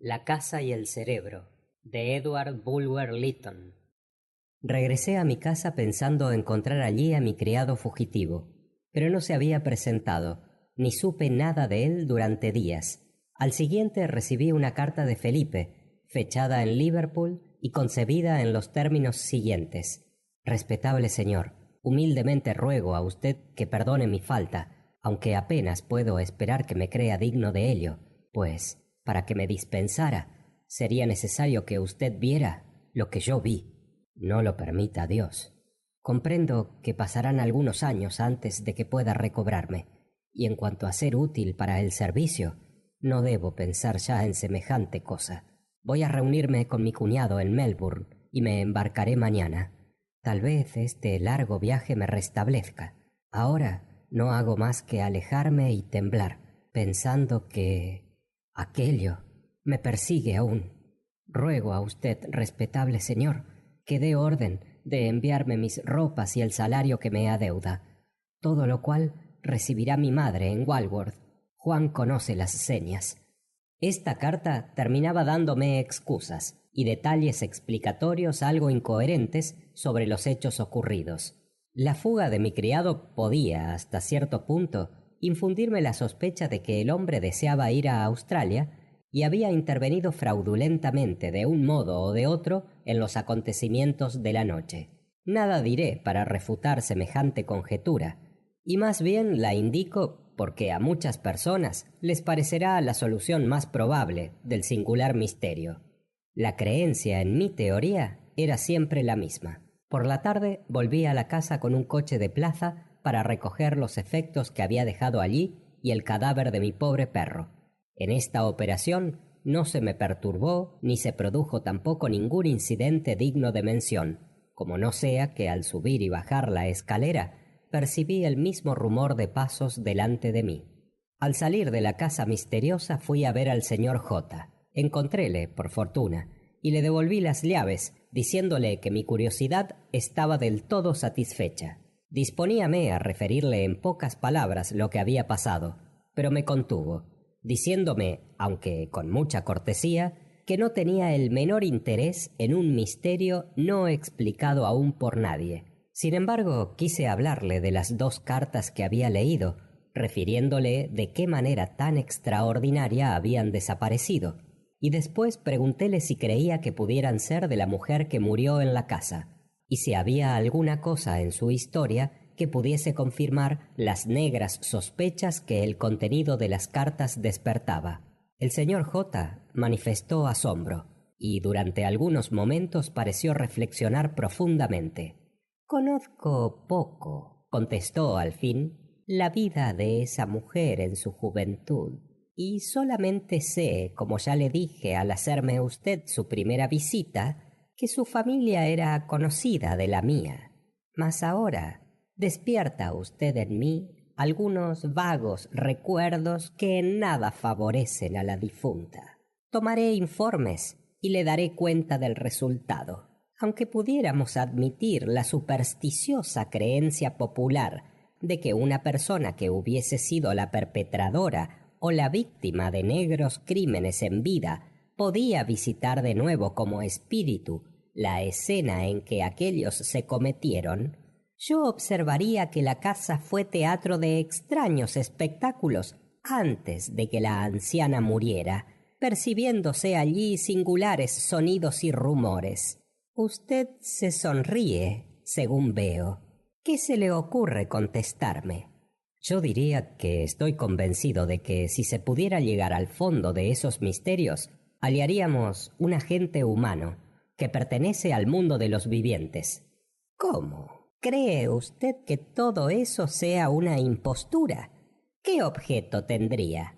La casa y el cerebro, de Edward Bulwer Lytton. Regresé a mi casa pensando encontrar allí a mi criado fugitivo, pero no se había presentado, ni supe nada de él durante días. Al siguiente recibí una carta de Felipe, fechada en Liverpool y concebida en los términos siguientes. Respetable señor, humildemente ruego a usted que perdone mi falta, aunque apenas puedo esperar que me crea digno de ello, pues, para que me dispensara, sería necesario que usted viera lo que yo vi. No lo permita Dios. Comprendo que pasarán algunos años antes de que pueda recobrarme, y en cuanto a ser útil para el servicio, no debo pensar ya en semejante cosa. Voy a reunirme con mi cuñado en Melbourne y me embarcaré mañana. Tal vez este largo viaje me restablezca. Ahora no hago más que alejarme y temblar, pensando que aquello me persigue aún. Ruego a usted, respetable señor, que dé orden de enviarme mis ropas y el salario que me adeuda, todo lo cual recibirá mi madre en Walworth. Juan conoce las señas. Esta carta terminaba dándome excusas y detalles explicatorios algo incoherentes sobre los hechos ocurridos. La fuga de mi criado podía, hasta cierto punto, infundirme la sospecha de que el hombre deseaba ir a Australia y había intervenido fraudulentamente de un modo o de otro en los acontecimientos de la noche. Nada diré para refutar semejante conjetura, y más bien la indico porque a muchas personas les parecerá la solución más probable del singular misterio. La creencia en mi teoría era siempre la misma. Por la tarde volví a la casa con un coche de plaza para recoger los efectos que había dejado allí y el cadáver de mi pobre perro. En esta operación no se me perturbó ni se produjo tampoco ningún incidente digno de mención, como no sea que al subir y bajar la escalera percibí el mismo rumor de pasos delante de mí. Al salir de la casa misteriosa fui a ver al señor J. Encontréle, por fortuna, y le devolví las llaves, diciéndole que mi curiosidad estaba del todo satisfecha. Disponíame a referirle en pocas palabras lo que había pasado, pero me contuvo, diciéndome, aunque con mucha cortesía, que no tenía el menor interés en un misterio no explicado aún por nadie. Sin embargo, quise hablarle de las 2 cartas que había leído, refiriéndole de qué manera tan extraordinaria habían desaparecido, y después preguntéle si creía que pudieran ser de la mujer que murió en la casa, y si había alguna cosa en su historia que pudiese confirmar las negras sospechas que el contenido de las cartas despertaba. El señor J. manifestó asombro, y durante algunos momentos pareció reflexionar profundamente. «Conozco poco», contestó al fin, «la vida de esa mujer en su juventud, y solamente sé, como ya le dije al hacerme usted su primera visita, que su familia era conocida de la mía. Mas ahora despierta usted en mí algunos vagos recuerdos que en nada favorecen a la difunta. Tomaré informes y le daré cuenta del resultado. Aunque pudiéramos admitir la supersticiosa creencia popular de que una persona que hubiese sido la perpetradora o la víctima de negros crímenes en vida podía visitar de nuevo como espíritu la escena en que aquellos se cometieron, yo observaría que la casa fue teatro de extraños espectáculos antes de que la anciana muriera, percibiéndose allí singulares sonidos y rumores. Usted se sonríe, según veo. ¿Qué se le ocurre contestarme? Yo diría que estoy convencido de que si se pudiera llegar al fondo de esos misterios, hallaríamos un agente humano que pertenece al mundo de los vivientes. ¿Cómo? ¿Cree usted que todo eso sea una impostura? ¿Qué objeto tendría?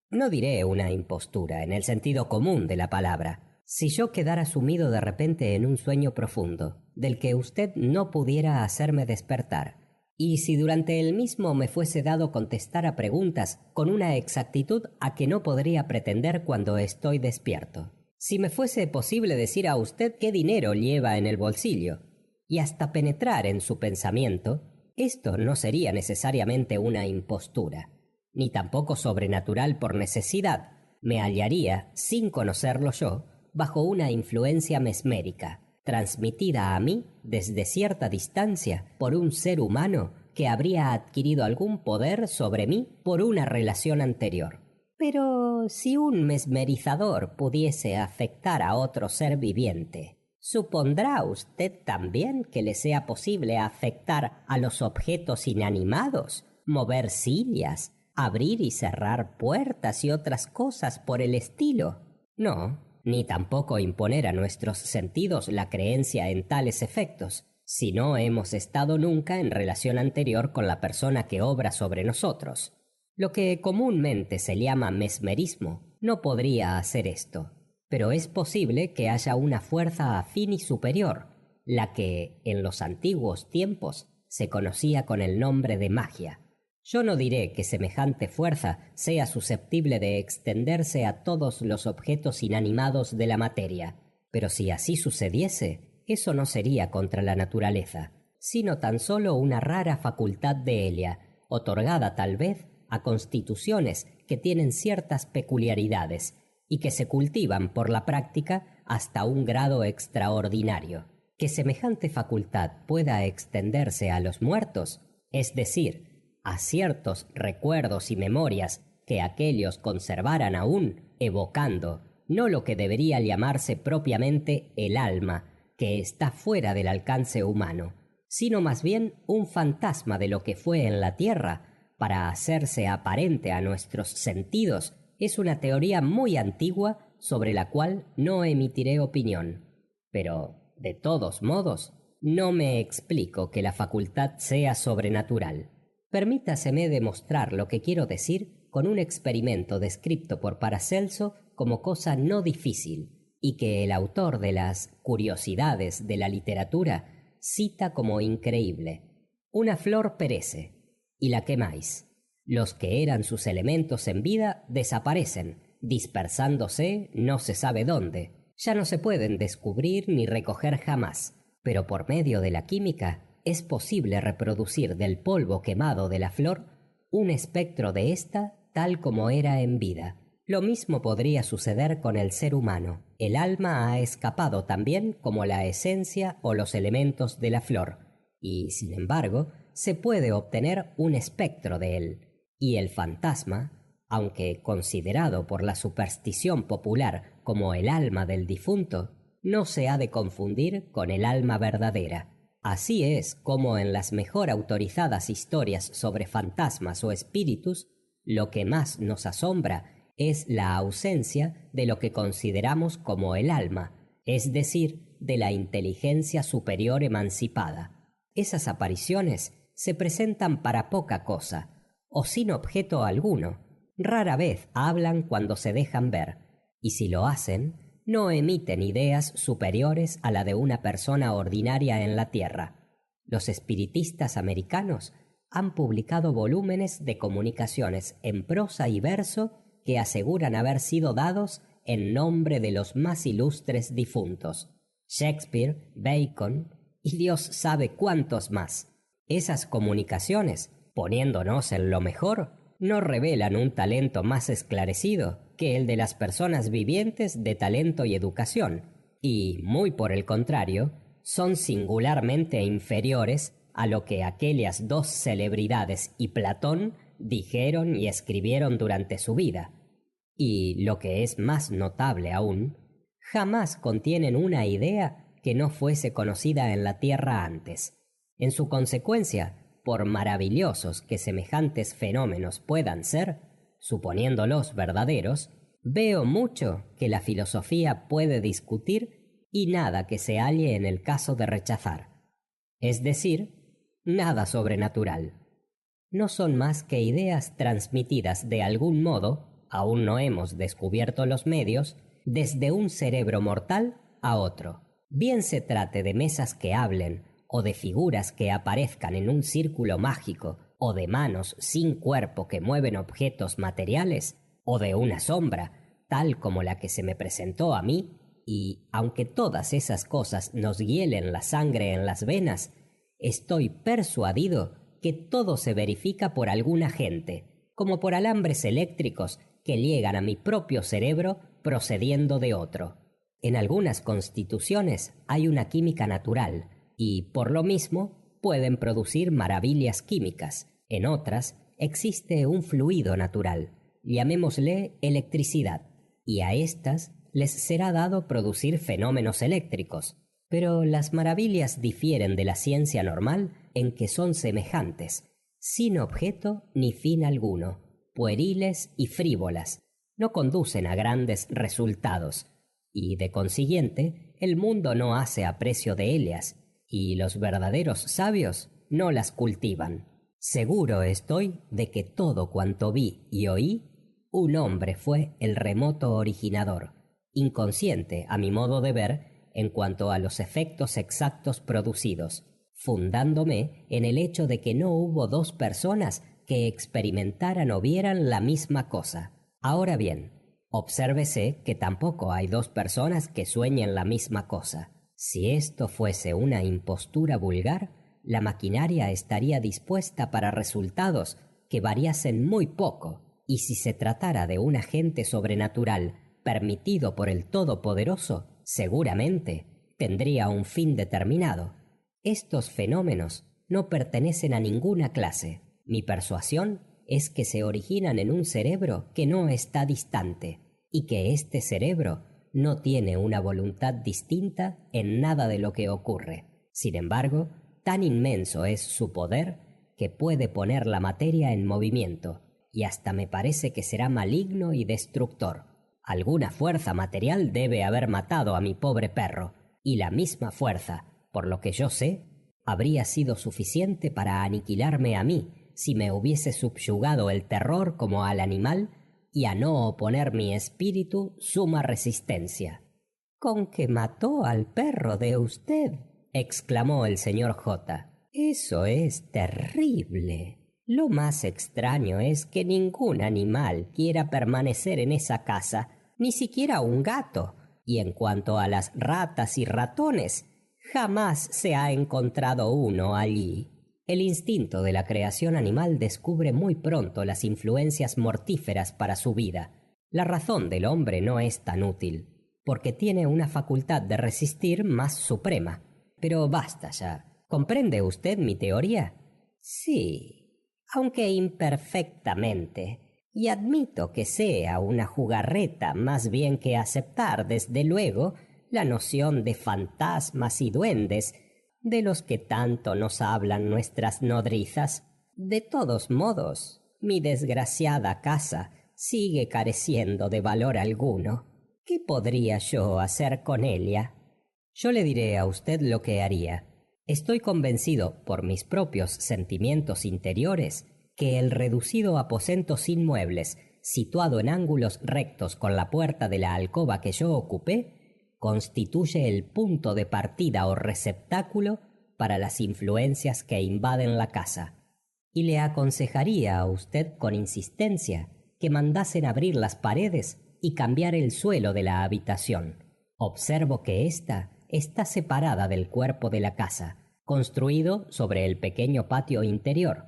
No diré una impostura en el sentido común de la palabra. Si yo quedara sumido de repente en un sueño profundo, del que usted no pudiera hacerme despertar, y si durante el mismo me fuese dado contestar a preguntas con una exactitud a que no podría pretender cuando estoy despierto, si me fuese posible decir a usted qué dinero lleva en el bolsillo, y hasta penetrar en su pensamiento, esto no sería necesariamente una impostura, ni tampoco sobrenatural por necesidad, me hallaría, sin conocerlo yo, bajo una influencia mesmérica, transmitida a mí desde cierta distancia por un ser humano que habría adquirido algún poder sobre mí por una relación anterior. Pero si un mesmerizador pudiese afectar a otro ser viviente, ¿supondrá usted también que le sea posible afectar a los objetos inanimados, mover sillas, abrir y cerrar puertas y otras cosas por el estilo? No, ni tampoco imponer a nuestros sentidos la creencia en tales efectos, si no hemos estado nunca en relación anterior con la persona que obra sobre nosotros. Lo que comúnmente se llama mesmerismo no podría hacer esto, pero es posible que haya una fuerza afín y superior, la que, en los antiguos tiempos, se conocía con el nombre de magia. Yo no diré que semejante fuerza sea susceptible de extenderse a todos los objetos inanimados de la materia, pero si así sucediese, eso no sería contra la naturaleza, sino tan solo una rara facultad de ella, otorgada tal vez a constituciones que tienen ciertas peculiaridades y que se cultivan por la práctica hasta un grado extraordinario. Que semejante facultad pueda extenderse a los muertos, es decir, a ciertos recuerdos y memorias que aquellos conservaran aún, evocando no lo que debería llamarse propiamente el alma, que está fuera del alcance humano, sino más bien un fantasma de lo que fue en la tierra, para hacerse aparente a nuestros sentidos, es una teoría muy antigua sobre la cual no emitiré opinión. Pero, de todos modos, no me explico que la facultad sea sobrenatural. Permítaseme demostrar lo que quiero decir con un experimento descrito por Paracelso como cosa no difícil y que el autor de las Curiosidades de la literatura cita como increíble. Una flor perece y la quemáis. Los que eran sus elementos en vida desaparecen, dispersándose no se sabe dónde. Ya no se pueden descubrir ni recoger jamás, pero por medio de la química es posible reproducir del polvo quemado de la flor un espectro de ésta tal como era en vida. Lo mismo podría suceder con el ser humano. El alma ha escapado también como la esencia o los elementos de la flor, y, sin embargo, se puede obtener un espectro de él, y el fantasma, aunque considerado por la superstición popular como el alma del difunto, no se ha de confundir con el alma verdadera. Así es como en las mejor autorizadas historias sobre fantasmas o espíritus, lo que más nos asombra es la ausencia de lo que consideramos como el alma, es decir, de la inteligencia superior emancipada. Esas apariciones se presentan para poca cosa, o sin objeto alguno. Rara vez hablan cuando se dejan ver, y si lo hacen, no emiten ideas superiores a la de una persona ordinaria en la tierra. Los espiritistas americanos han publicado volúmenes de comunicaciones en prosa y verso que aseguran haber sido dados en nombre de los más ilustres difuntos, Shakespeare, Bacon y Dios sabe cuántos más. Esas comunicaciones, poniéndonos en lo mejor, no revelan un talento más esclarecido que el de las personas vivientes de talento y educación, y, muy por el contrario, son singularmente inferiores a lo que aquellas dos celebridades y Platón dijeron y escribieron durante su vida. Y, lo que es más notable aún, jamás contienen una idea que no fuese conocida en la tierra antes. En su consecuencia, por maravillosos que semejantes fenómenos puedan ser, suponiéndolos verdaderos, veo mucho que la filosofía puede discutir y nada que se halle en el caso de rechazar. Es decir, nada sobrenatural. No son más que ideas transmitidas de algún modo, aún no hemos descubierto los medios, desde un cerebro mortal a otro. Bien se trate de mesas que hablen, o de figuras que aparezcan en un círculo mágico, o de manos sin cuerpo que mueven objetos materiales, o de una sombra, tal como la que se me presentó a mí, y aunque todas esas cosas nos hielen la sangre en las venas, estoy persuadido que todo se verifica por algún agente, como por alambres eléctricos que llegan a mi propio cerebro procediendo de otro. En algunas constituciones hay una química natural y, por lo mismo, pueden producir maravillas químicas. En otras existe un fluido natural, llamémosle electricidad, y a éstas les será dado producir fenómenos eléctricos. Pero las maravillas difieren de la ciencia normal en que son semejantes, sin objeto ni fin alguno, pueriles y frívolas, no conducen a grandes resultados, y de consiguiente el mundo no hace aprecio de ellas, y los verdaderos sabios no las cultivan. Seguro estoy de que todo cuanto vi y oí, un hombre fue el remoto originador, inconsciente, a mi modo de ver, en cuanto a los efectos exactos producidos, fundándome en el hecho de que no hubo dos personas que experimentaran o vieran la misma cosa. Ahora bien, obsérvese que tampoco hay dos personas que sueñen la misma cosa. Si esto fuese una impostura vulgar, la maquinaria estaría dispuesta para resultados que variasen muy poco, y si se tratara de un agente sobrenatural permitido por el Todopoderoso, seguramente tendría un fin determinado. Estos fenómenos no pertenecen a ninguna clase. Mi persuasión es que se originan en un cerebro que no está distante, y que este cerebro no tiene una voluntad distinta en nada de lo que ocurre. Sin embargo, tan inmenso es su poder que puede poner la materia en movimiento, y hasta me parece que será maligno y destructor. Alguna fuerza material debe haber matado a mi pobre perro, y la misma fuerza, por lo que yo sé, habría sido suficiente para aniquilarme a mí si me hubiese subyugado el terror como al animal y a no oponer mi espíritu suma resistencia. —¿Con que mató al perro de usted? —exclamó el señor J. —Eso es terrible. Lo más extraño es que ningún animal quiera permanecer en esa casa, ni siquiera un gato, y en cuanto a las ratas y ratones, jamás se ha encontrado uno allí. El instinto de la creación animal descubre muy pronto las influencias mortíferas para su vida. La razón del hombre no es tan útil, porque tiene una facultad de resistir más suprema. Pero basta ya. ¿Comprende usted mi teoría? Sí, aunque imperfectamente, y admito que sea una jugarreta más bien que aceptar, desde luego, la noción de fantasmas y duendes de los que tanto nos hablan nuestras nodrizas. De todos modos, mi desgraciada casa sigue careciendo de valor alguno. ¿Qué podría yo hacer con ella? Yo le diré a usted lo que haría. Estoy convencido, por mis propios sentimientos interiores, que el reducido aposento sin muebles, situado en ángulos rectos con la puerta de la alcoba que yo ocupé, constituye el punto de partida o receptáculo para las influencias que invaden la casa. Y le aconsejaría a usted con insistencia que mandasen abrir las paredes y cambiar el suelo de la habitación. Observo que ésta está separada del cuerpo de la casa, construido sobre el pequeño patio interior,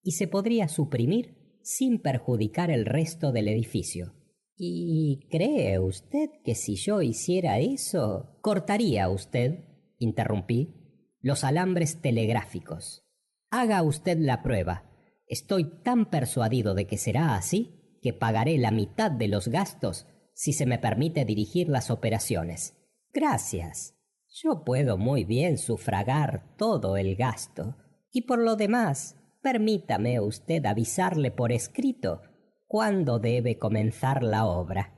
y se podría suprimir sin perjudicar el resto del edificio. ¿Y cree usted que si yo hiciera eso? —Cortaría usted —interrumpí— los alambres telegráficos. Haga usted la prueba. Estoy tan persuadido de que será así que pagaré la mitad de los gastos si se me permite dirigir las operaciones. —Gracias. Yo puedo muy bien sufragar todo el gasto. Y por lo demás, permítame usted avisarle por escrito cuándo debe comenzar la obra.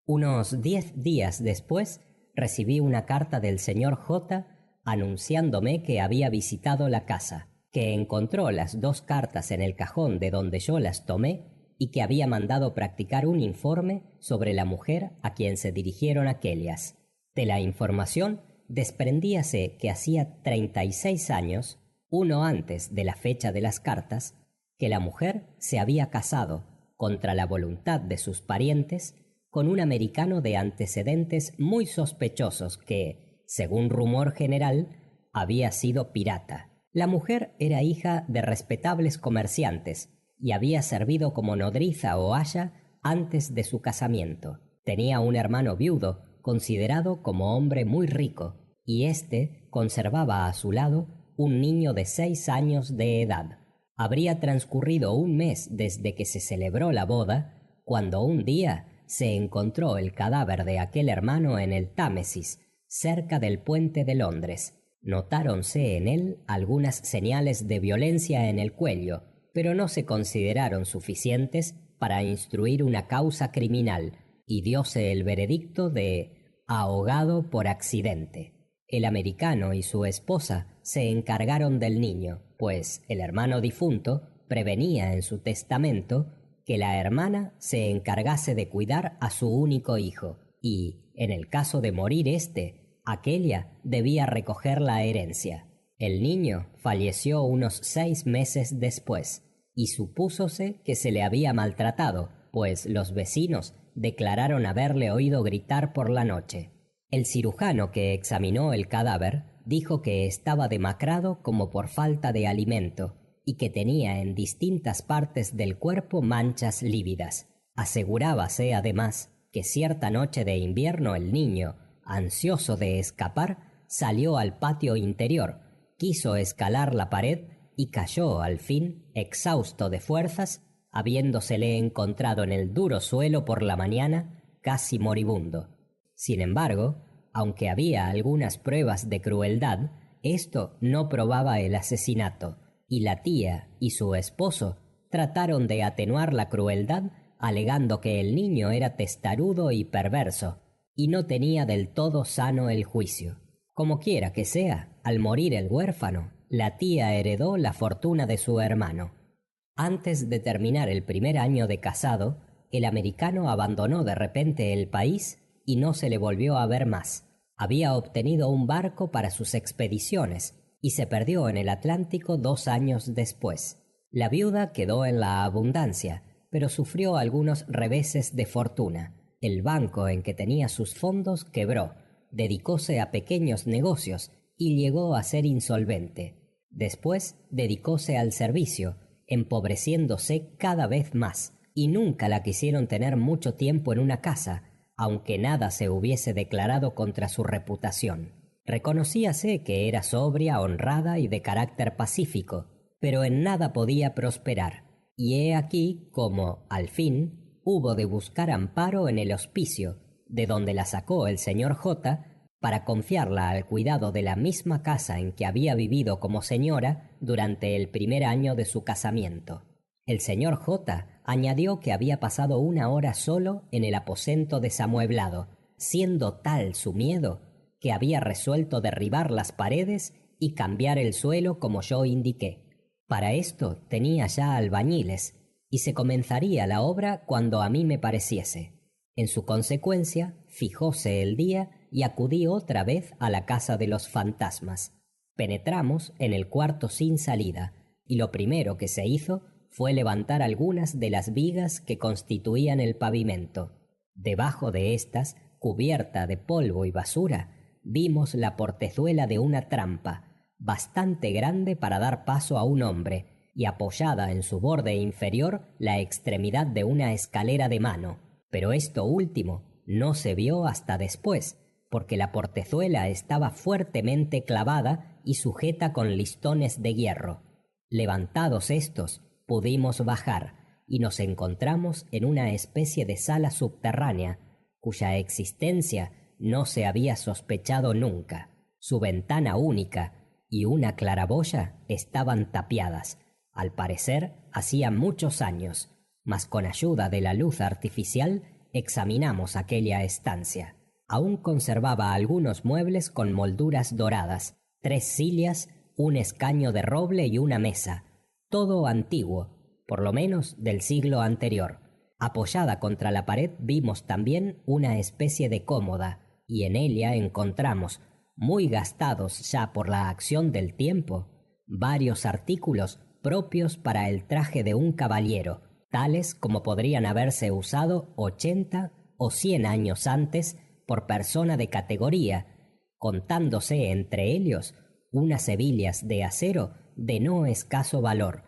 Unos 10 días después recibí una carta del señor J. anunciándome que había visitado la casa, que encontró las 2 cartas en el cajón de donde yo las tomé y que había mandado practicar un informe sobre la mujer a quien se dirigieron aquellas. De la información desprendíase que hacía 36 años, uno antes de la fecha de las cartas, que la mujer se había casado, contra la voluntad de sus parientes, con un americano de antecedentes muy sospechosos que, según rumor general, había sido pirata. La mujer era hija de respetables comerciantes y había servido como nodriza o aya antes de su casamiento. Tenía un hermano viudo, considerado como hombre muy rico, y éste conservaba a su lado un niño de 6 años de edad. Habría transcurrido un mes desde que se celebró la boda, cuando un día se encontró el cadáver de aquel hermano en el Támesis, cerca del puente de Londres. Notáronse en él algunas señales de violencia en el cuello, pero no se consideraron suficientes para instruir una causa criminal, y dióse el veredicto de ahogado por accidente. El americano y su esposa se encargaron del niño, pues el hermano difunto prevenía en su testamento que la hermana se encargase de cuidar a su único hijo, y, en el caso de morir éste, aquella debía recoger la herencia. El niño falleció unos 6 meses después, y supúsose que se le había maltratado, pues los vecinos declararon haberle oído gritar por la noche. El cirujano que examinó el cadáver dijo que estaba demacrado como por falta de alimento y que tenía en distintas partes del cuerpo manchas lívidas. Asegurábase además que cierta noche de invierno el niño, ansioso de escapar, salió al patio interior, quiso escalar la pared y cayó al fin, exhausto de fuerzas, habiéndosele encontrado en el duro suelo por la mañana, casi moribundo. Sin embargo, aunque había algunas pruebas de crueldad, esto no probaba el asesinato, y la tía y su esposo trataron de atenuar la crueldad alegando que el niño era testarudo y perverso, y no tenía del todo sano el juicio. Como quiera que sea, al morir el huérfano, la tía heredó la fortuna de su hermano. Antes de terminar el primer año de casado, el americano abandonó de repente el país y no se le volvió a ver más. Había obtenido un barco para sus expediciones y se perdió en el Atlántico 2 años después. La viuda quedó en la abundancia, pero sufrió algunos reveses de fortuna. El banco en que tenía sus fondos quebró, dedicóse a pequeños negocios y llegó a ser insolvente. Después dedicóse al servicio, empobreciéndose cada vez más, y nunca la quisieron tener mucho tiempo en una casa, aunque nada se hubiese declarado contra su reputación. Reconocíase que era sobria, honrada y de carácter pacífico, pero en nada podía prosperar, y he aquí cómo, al fin, hubo de buscar amparo en el hospicio, de donde la sacó el señor J., para confiarla al cuidado de la misma casa en que había vivido como señora durante el primer año de su casamiento. El señor J. añadió que había pasado 1 hora solo en el aposento desamueblado, siendo tal su miedo que había resuelto derribar las paredes y cambiar el suelo como yo indiqué. Para esto tenía ya albañiles, y se comenzaría la obra cuando a mí me pareciese. En su consecuencia, fijóse el día y acudí otra vez a la casa de los fantasmas. Penetramos en el cuarto sin salida, y lo primero que se hizo fue levantar algunas de las vigas que constituían el pavimento. Debajo de éstas, cubierta de polvo y basura, vimos la portezuela de una trampa, bastante grande para dar paso a un hombre, y apoyada en su borde inferior la extremidad de una escalera de mano. Pero esto último no se vio hasta después, porque la portezuela estaba fuertemente clavada y sujeta con listones de hierro. Levantados estos, pudimos bajar, y nos encontramos en una especie de sala subterránea, cuya existencia no se había sospechado nunca. Su ventana única y una claraboya estaban tapiadas. Al parecer, hacía muchos años, mas con ayuda de la luz artificial examinamos aquella estancia. Aún conservaba algunos muebles con molduras doradas, 3 sillas, un escaño de roble y una mesa, todo antiguo, por lo menos del siglo anterior. Apoyada contra la pared vimos también una especie de cómoda, y en ella encontramos, muy gastados ya por la acción del tiempo, varios artículos propios para el traje de un caballero, tales como podrían haberse usado 80 o 100 años antes por persona de categoría, contándose entre ellos unas hebillas de acero de no escaso valor,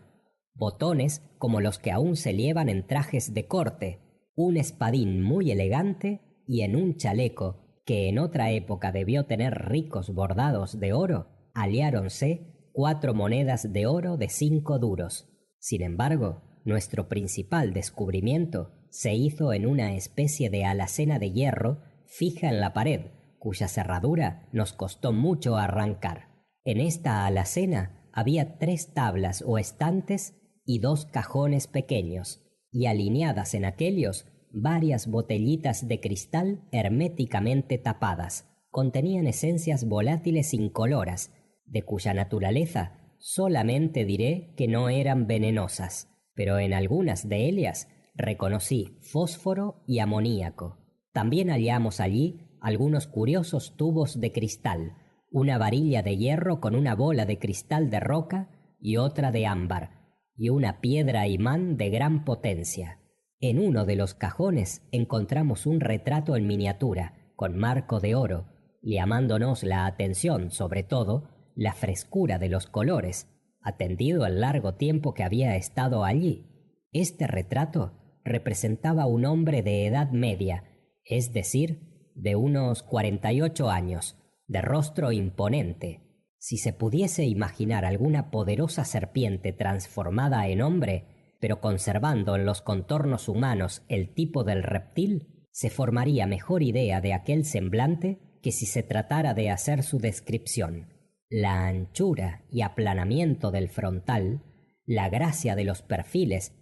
botones como los que aún se llevan en trajes de corte, un espadín muy elegante y en un chaleco que en otra época debió tener ricos bordados de oro, aliáronse 4 monedas de oro de 5 duros. Sin embargo, nuestro principal descubrimiento se hizo en una especie de alacena de hierro fija en la pared, cuya cerradura nos costó mucho arrancar. En esta alacena había 3 tablas o estantes y 2 cajones pequeños, y alineadas en aquellos varias botellitas de cristal herméticamente tapadas. Contenían esencias volátiles incoloras, de cuya naturaleza solamente diré que no eran venenosas, pero en algunas de ellas reconocí fósforo y amoníaco. También hallamos allí algunos curiosos tubos de cristal, una varilla de hierro con una bola de cristal de roca y otra de ámbar, y una piedra imán de gran potencia. En uno de los cajones encontramos un retrato en miniatura, con marco de oro, llamándonos la atención, sobre todo, la frescura de los colores, atendido el largo tiempo que había estado allí. Este retrato representaba un hombre de edad media, es decir, de unos 48 años, de rostro imponente. Si se pudiese imaginar alguna poderosa serpiente transformada en hombre, pero conservando en los contornos humanos el tipo del reptil, se formaría mejor idea de aquel semblante que si se tratara de hacer su descripción. La anchura y aplanamiento del frontal, la gracia de los perfiles,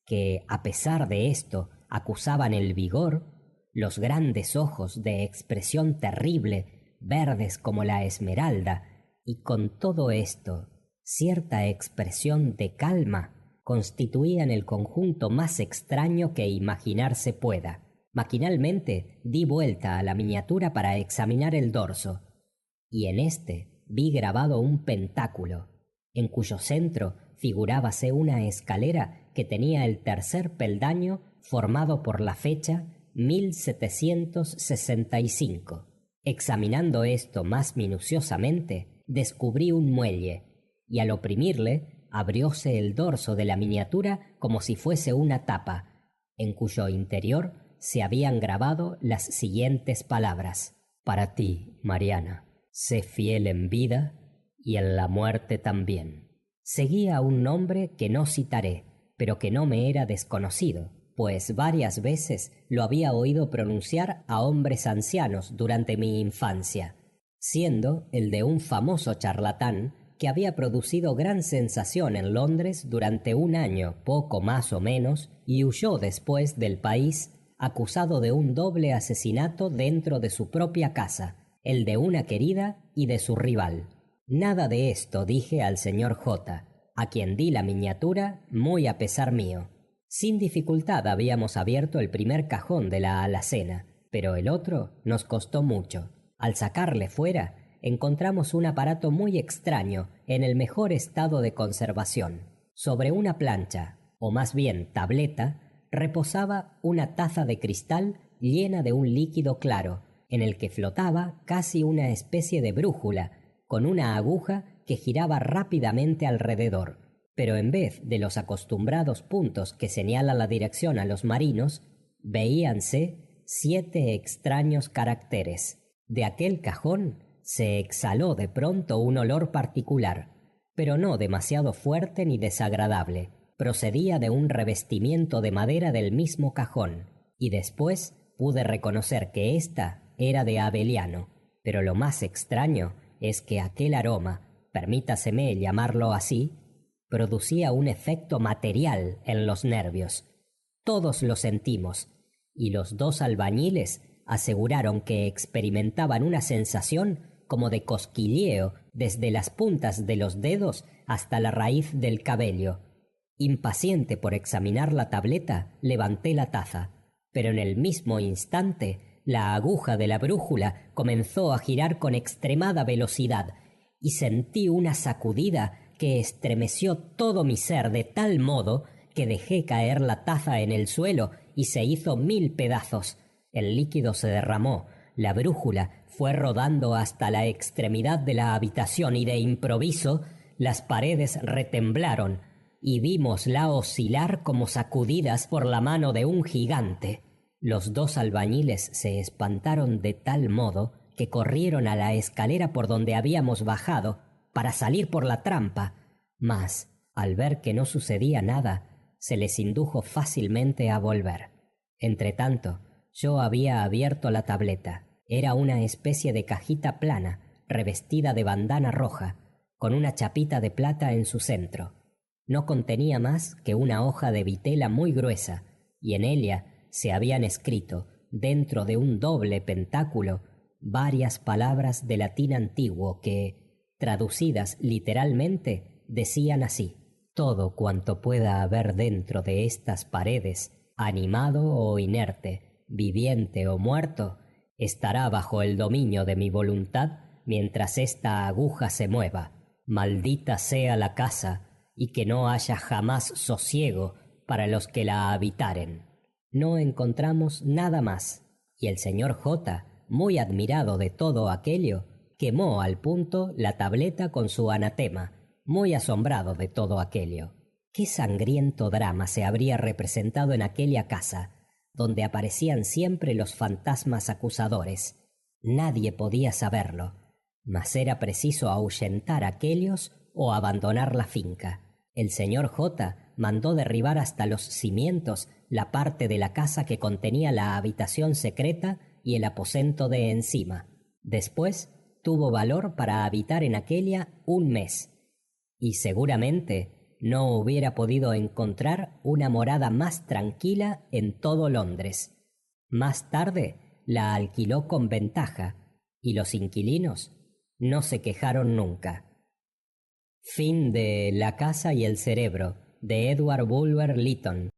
que a pesar de esto acusaban el vigor, los grandes ojos de expresión terrible, verdes como la esmeralda, y con todo esto, cierta expresión de calma, constituían el conjunto más extraño que imaginarse pueda. Maquinalmente di vuelta a la miniatura para examinar el dorso, y en éste vi grabado un pentáculo, en cuyo centro figurábase una escalera que tenía el tercer peldaño formado por la fecha 1765. Examinando esto más minuciosamente, descubrí un muelle, y al oprimirle, abrióse el dorso de la miniatura como si fuese una tapa, en cuyo interior se habían grabado las siguientes palabras: «Para ti, Mariana, sé fiel en vida y en la muerte también». Seguía un nombre que no citaré, pero que no me era desconocido, pues varias veces lo había oído pronunciar a hombres ancianos durante mi infancia, siendo el de un famoso charlatán que había producido gran sensación en Londres durante un año, poco más o menos, y huyó después del país acusado de un doble asesinato dentro de su propia casa, el de una querida y de su rival. Nada de esto dije al señor J., a quien di la miniatura muy a pesar mío. Sin dificultad habíamos abierto el primer cajón de la alacena, pero el otro nos costó mucho. Al sacarle fuera, encontramos un aparato muy extraño en el mejor estado de conservación. Sobre una plancha, o más bien tableta, reposaba una taza de cristal llena de un líquido claro, en el que flotaba casi una especie de brújula, con una aguja que giraba rápidamente alrededor. Pero en vez de los acostumbrados puntos que señalan la dirección a los marinos, veíanse 7 extraños caracteres. De aquel cajón se exhaló de pronto un olor particular, pero no demasiado fuerte ni desagradable. Procedía de un revestimiento de madera del mismo cajón, y después pude reconocer que ésta era de abeliano. Pero lo más extraño es que aquel aroma, permítaseme llamarlo así, producía un efecto material en los nervios. Todos lo sentimos, y los 2 albañiles aseguraron que experimentaban una sensación como de cosquilleo desde las puntas de los dedos hasta la raíz del cabello. Impaciente por examinar la tableta, levanté la taza, pero en el mismo instante la aguja de la brújula comenzó a girar con extremada velocidad, y sentí una sacudida que estremeció todo mi ser de tal modo que dejé caer la taza en el suelo y se hizo 1000 pedazos. El líquido se derramó, la brújula fue rodando hasta la extremidad de la habitación y de improviso las paredes retemblaron y vímosla oscilar como sacudidas por la mano de un gigante. Los 2 albañiles se espantaron de tal modo que corrieron a la escalera por donde habíamos bajado para salir por la trampa, mas, al ver que no sucedía nada, se les indujo fácilmente a volver. Entretanto, yo había abierto la tableta. Era una especie de cajita plana, revestida de bandana roja, con una chapita de plata en su centro. No contenía más que una hoja de vitela muy gruesa, y en ella se habían escrito, dentro de un doble pentáculo, varias palabras de latín antiguo que, traducidas literalmente, decían así: todo cuanto pueda haber dentro de estas paredes, animado o inerte, viviente o muerto, estará bajo el dominio de mi voluntad mientras esta aguja se mueva. Maldita sea la casa, y que no haya jamás sosiego para los que la habitaren. No encontramos nada más, y el señor J, muy admirado de todo aquello, quemó al punto la tableta con su anatema, muy asombrado de todo aquello. Qué sangriento drama se habría representado en aquella casa, donde aparecían siempre los fantasmas acusadores. Nadie podía saberlo, mas era preciso ahuyentar a aquellos o abandonar la finca. El señor J mandó derribar hasta los cimientos la parte de la casa que contenía la habitación secreta y el aposento de encima. Después tuvo valor para habitar en aquella un mes, y seguramente no hubiera podido encontrar una morada más tranquila en todo Londres. Más tarde la alquiló con ventaja, y los inquilinos no se quejaron nunca. Fin de La casa y el cerebro, de Edward Bulwer Lytton.